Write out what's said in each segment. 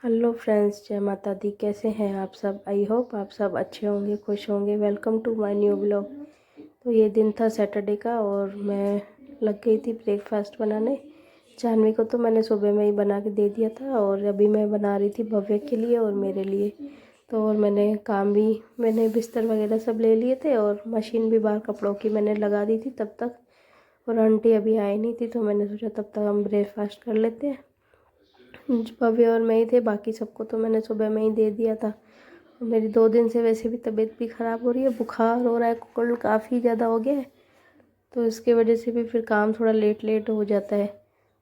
Hello friends, जय माता दी। कैसे हैं आप सब? आई होप आप सब अच्छे होंगे, खुश होंगे। Welcome to my new blog. तो ये दिन था सैटरडे का और मैं लग गई थी ब्रेकफास्ट बनाने। जानवी को तो मैंने सुबह में ही बना के दे दिया था और अभी मैं बना रही थी भव्य के लिए और मेरे लिए। तो और मैंने बिस्तर वगैरह सब ले लिए थे और मशीन भी बाहर कपड़ों की मैंने लगा दी थी तब तक। और आंटी अभी आई नहीं थी तो मैंने सोचा तब तक हम ब्रेकफास्ट कर लेते हैं। भव्य और मैं ही थे, बाकी सबको तो मैंने सुबह में ही दे दिया था। और मेरी 2 दिन से वैसे भी तबीयत भी ख़राब हो रही है, बुखार हो रहा है, कोल्ड काफ़ी ज़्यादा हो गया है। तो इसकी वजह से भी फिर काम थोड़ा लेट लेट हो जाता है।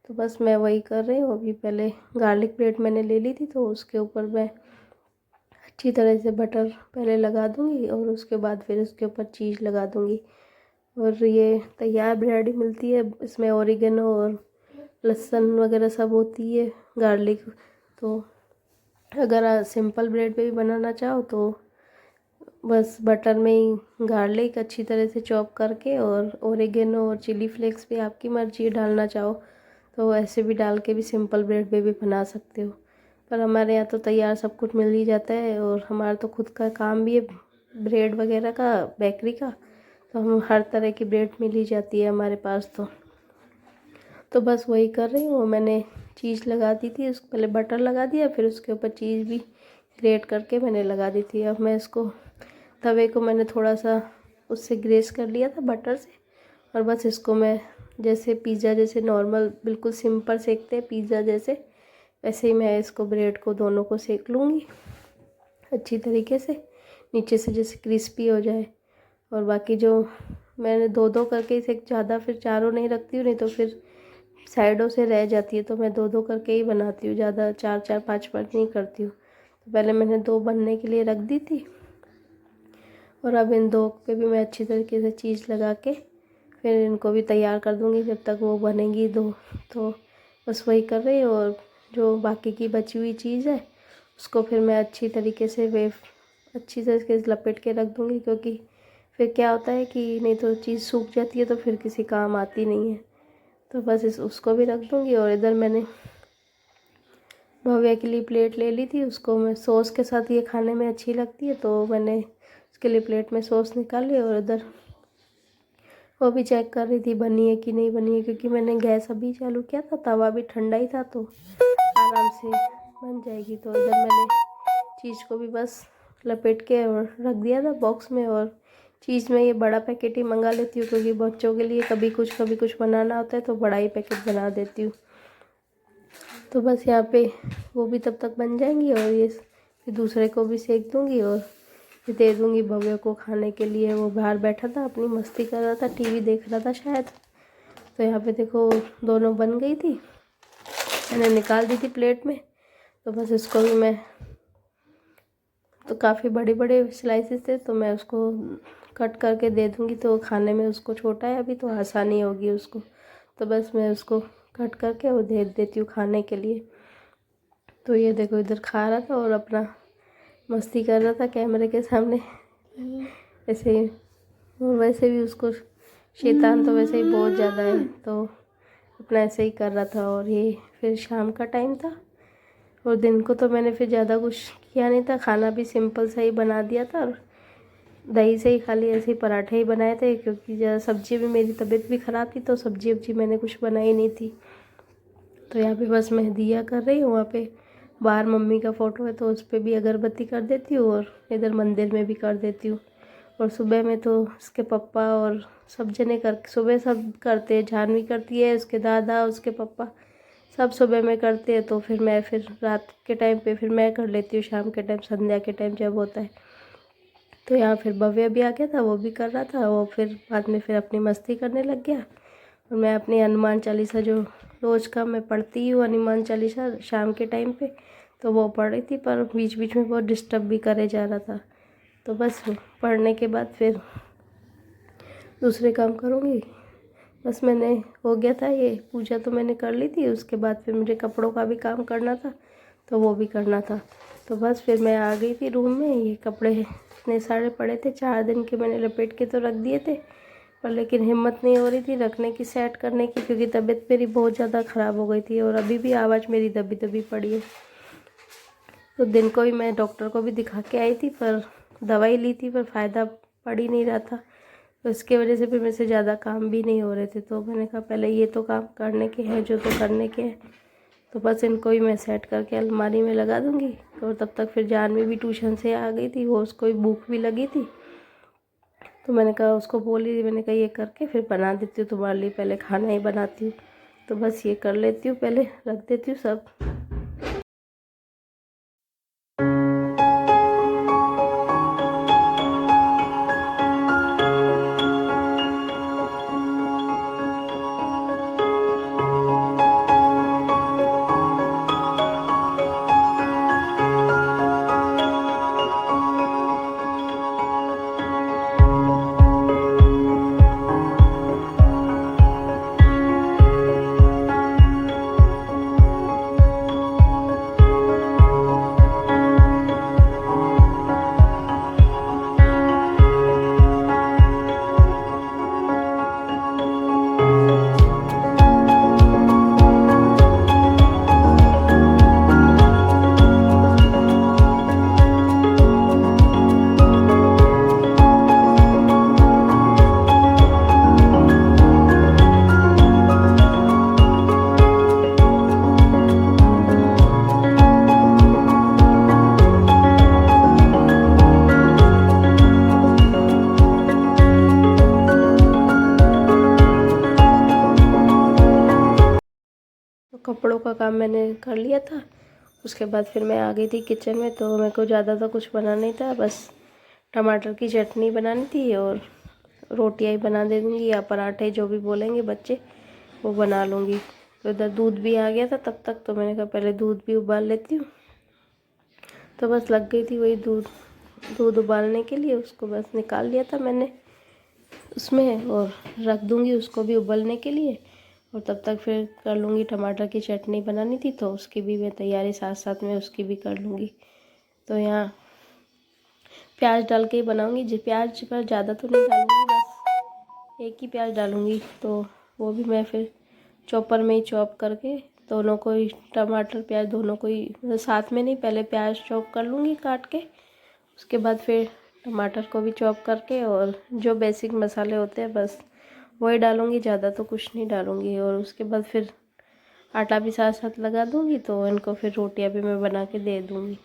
तो बस मैं वही कर रही हूँ। अभी पहले गार्लिक ब्रेड मैंने ले ली थी तो उसके ऊपर मैं अच्छी तरह से बटर पहले लगा दूँगी और उसके बाद फिर उसके ऊपर चीज़ लगा दूँगी। और ये तैयार ब्रेड मिलती है, इसमें ओरिगेनो और लहसुन वगैरह सब होती है, गार्लिक। तो अगर सिंपल ब्रेड पे भी बनाना चाहो तो बस बटर में ही गार्लिक अच्छी तरह से चॉप करके और ओरिगेनो और चिली फ्लेक्स भी आपकी मर्जी है डालना चाहो तो ऐसे भी डाल के भी सिंपल ब्रेड पे भी बना सकते हो। पर हमारे यहाँ तो तैयार सब कुछ मिल ही जाता है और हमारा तो खुद का काम भी है ब्रेड वगैरह का, बेकरी का। तो हम हर तरह की ब्रेड मिल ही जाती है हमारे पास। तो बस वही कर रही हूँ। मैंने चीज़ लगा दी थी, उसको पहले बटर लगा दिया, फिर उसके ऊपर चीज़ भी ग्रेट करके मैंने लगा दी थी। अब मैं इसको तवे को मैंने थोड़ा सा उससे ग्रेस कर लिया था बटर से। और बस इसको मैं जैसे पिज़्ज़ा जैसे नॉर्मल बिल्कुल सिंपल सेकते हैं पिज़्ज़ा जैसे, वैसे ही मैं इसको ब्रेड को दोनों को सेक लूँगी अच्छी तरीके से, नीचे से जैसे क्रिस्पी हो जाए। और बाकी जो मैंने दो दो करके इसे ज़्यादा फिर चारों नहीं रखती हूँ, नहीं तो फिर साइडों से रह जाती है। तो मैं दो दो करके ही बनाती हूँ, ज़्यादा चार चार पाँच पाँच नहीं करती हूँ। तो पहले मैंने 2 बनने के लिए रख दी थी और अब इन 2 पे भी मैं अच्छी तरीके से चीज़ लगा के फिर इनको भी तैयार कर दूँगी जब तक वो बनेंगी 2। तो बस वही कर रही हूँ। और जो बाकी की बची हुई चीज़ है उसको फिर मैं अच्छी तरीके से अच्छी तरीके से लपेट के रख दूँगी, क्योंकि फिर क्या होता है कि नहीं तो चीज़ सूख जाती है तो फिर किसी काम आती नहीं है। तो बस उसको भी रख दूँगी। और इधर मैंने भव्या के लिए प्लेट ले ली थी, उसको मैं सॉस के साथ ये खाने में अच्छी लगती है तो मैंने उसके लिए प्लेट में सॉस निकाल लिया। और इधर वो भी चेक कर रही थी बनी है कि नहीं बनी है, क्योंकि मैंने गैस अभी चालू किया था, तवा भी ठंडा ही था तो आराम से बन जाएगी। तो इधर मैंने चीज़ को भी बस लपेट के और रख दिया था बॉक्स में। और चीज़ में ये बड़ा पैकेट ही मंगा लेती हूँ, क्योंकि बच्चों के लिए कभी कुछ बनाना होता है तो बड़ा ही पैकेट बना देती हूँ। तो बस यहाँ पे वो भी तब तक बन जाएंगी और ये फिर दूसरे को भी सेक दूँगी और फिर दे दूँगी भव्य को खाने के लिए। वो बाहर बैठा था, अपनी मस्ती कर रहा था, टीवी देख रहा था शायद। तो यहाँ पे देखो दोनों बन गई थी, मैंने निकाल दी थी प्लेट में। तो बस इसको भी मैं तो काफ़ी बड़े बड़े स्लाइसेस थे तो मैं उसको कट करके दे दूँगी, तो खाने में उसको छोटा है अभी तो आसानी होगी उसको। तो बस मैं उसको कट करके वो दे देती हूँ खाने के लिए। तो ये देखो इधर खा रहा था और अपना मस्ती कर रहा था कैमरे के सामने ऐसे ही। और वैसे भी उसको शैतान तो वैसे ही बहुत ज़्यादा है तो अपना ऐसे ही कर रहा था। और ये फिर शाम का टाइम था और दिन को तो मैंने फिर ज़्यादा कुछ किया नहीं था, खाना भी सिंपल सा ही बना दिया था और दही से ही खाली ऐसे ही पराठे ही बनाए थे, क्योंकि ज़्यादा सब्जी भी मेरी तबीयत भी ख़राब थी तो सब्जी वब्जी मैंने कुछ बनाई नहीं थी। तो यहाँ पे बस मैं दिया कर रही हूँ, वहाँ पे बाहर मम्मी का फ़ोटो है तो उस पर भी अगरबत्ती कर देती हूँ और इधर मंदिर में भी कर देती हूँ। और सुबह में तो उसके पापा और सब जने सुबह सब करते हैं, जानवी करती है, उसके दादा, उसके पापा सब सुबह में करते हैं। तो फिर मैं फिर रात के टाइम पे फिर मैं कर लेती हूँ, शाम के टाइम संध्या के टाइम जब होता है। तो यहाँ फिर भव्य भी आ गया था, वो भी कर रहा था। वो फिर बाद में फिर अपनी मस्ती करने लग गया और मैं अपनी हनुमान चालीसा जो रोज़ का मैं पढ़ती हूँ हनुमान चालीसा शाम के टाइम पे, तो वो पढ़ रही थी, पर बीच बीच में बहुत डिस्टर्ब भी करे जा रहा था। तो बस पढ़ने के बाद फिर दूसरे काम करूँगी। बस मैंने हो गया था, ये पूजा तो मैंने कर ली थी, उसके बाद फिर मुझे कपड़ों का भी काम करना था तो वो भी करना था। तो बस फिर मैं आ गई थी रूम में। ये कपड़े इतने सारे पड़े थे, 4 दिन के मैंने लपेट के तो रख दिए थे, पर लेकिन हिम्मत नहीं हो रही थी रखने की, सेट करने की, क्योंकि तबीयत मेरी बहुत ज़्यादा ख़राब हो गई थी और अभी भी आवाज़ मेरी दबी दबी पड़ी है। तो दिन को ही मैं डॉक्टर को भी दिखा के आई थी, पर दवाई ली थी पर फ़ायदा पड़ ही नहीं रहा था। तो इसके वजह से फिर मेरे से ज़्यादा काम भी नहीं हो रहे थे। तो मैंने कहा पहले ये तो काम करने के हैं जो तो करने के हैं, तो बस इनको ही मैं सेट करके अलमारी में लगा दूँगी। और तब तक फिर जानवी भी ट्यूशन से आ गई थी, वो उसको भूख भी लगी थी, तो मैंने कहा उसको बोली थी, मैंने कहा ये करके फिर बना देती हूँ तुम्हारे लिए, पहले खाना ही बनाती हूँ। तो बस ये कर लेती हूँ, पहले रख देती हूँ सब। कपड़ों का काम मैंने कर लिया था। उसके बाद फिर मैं आ गई थी किचन में। तो मेरे को ज़्यादा तो कुछ बनाना नहीं था, बस टमाटर की चटनी बनानी थी और रोटियां ही बना दे दूँगी या पराठे, जो भी बोलेंगे बच्चे वो बना लूँगी। तो इधर दूध भी आ गया था तब तक, तो मैंने कहा पहले दूध भी उबाल लेती हूँ। तो बस लग गई थी वही दूध उबालने के लिए, उसको बस निकाल लिया था मैंने उसमें और रख दूँगी उसको भी उबलने के लिए। और तब तक फिर कर लूँगी, टमाटर की चटनी बनानी थी तो उसकी भी मैं तैयारी साथ साथ में उसकी भी कर लूँगी। तो यहाँ प्याज डाल के ही बनाऊँगी जी, प्याज पर ज़्यादा तो नहीं डालूँगी, बस एक ही प्याज डालूँगी। तो वो भी मैं फिर चॉपर में ही चॉप करके दोनों को ही, टमाटर प्याज दोनों को ही साथ में नहीं, पहले प्याज चॉप कर लूँगी काट के, उसके बाद फिर टमाटर को भी चॉप करके और जो बेसिक मसाले होते हैं बस वही डालूँगी, ज़्यादा तो कुछ नहीं डालूँगी। और उसके बाद फिर आटा भी साथ साथ लगा दूँगी, तो इनको फिर रोटियां भी मैं बना के दे दूँगी।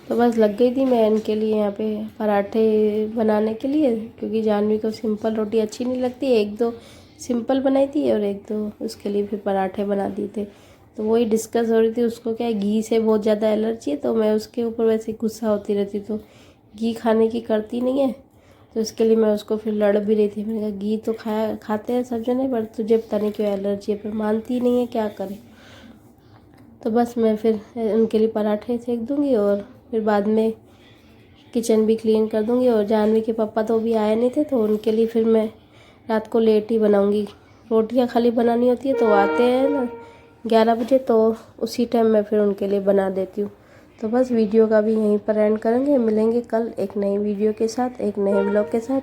तो बस लग गई थी मैं इनके लिए यहाँ पे पराठे बनाने के लिए, क्योंकि जानवी को सिंपल रोटी अच्छी नहीं लगती। एक दो सिंपल बनाई थी और एक दो उसके लिए फिर पराठे बना दिए थे। तो वही डिस्कस हो रही थी, उसको क्या है घी से बहुत ज़्यादा एलर्जी है, तो मैं उसके ऊपर वैसे गुस्सा होती रहती, तो घी खाने की करती नहीं है। तो इसके लिए मैं उसको फिर लड़ भी रही थी। मैंने कहा घी तो खाते हैं सब जने, पर तुझे पता नहीं क्यों एलर्जी है, पर मानती नहीं है, क्या करें। तो बस मैं फिर उनके लिए पराठे सेक दूँगी और फिर बाद में किचन भी क्लीन कर दूँगी। और जानवी के पापा तो अभी आए नहीं थे, तो उनके लिए फिर मैं रात को लेट ही बनाऊँगी। रोटियां खाली बनानी होती है, तो आते हैं ना 11 बजे, तो उसी टाइम मैं फिर उनके लिए बना देती हूँ। तो बस वीडियो का भी यहीं पर एंड करेंगे। मिलेंगे कल एक नई वीडियो के साथ, एक नए ब्लॉग के साथ।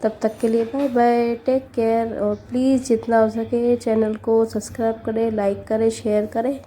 तब तक के लिए बाय बाय, टेक केयर। और प्लीज़ जितना हो सके चैनल को सब्सक्राइब करें, लाइक करें, शेयर करें।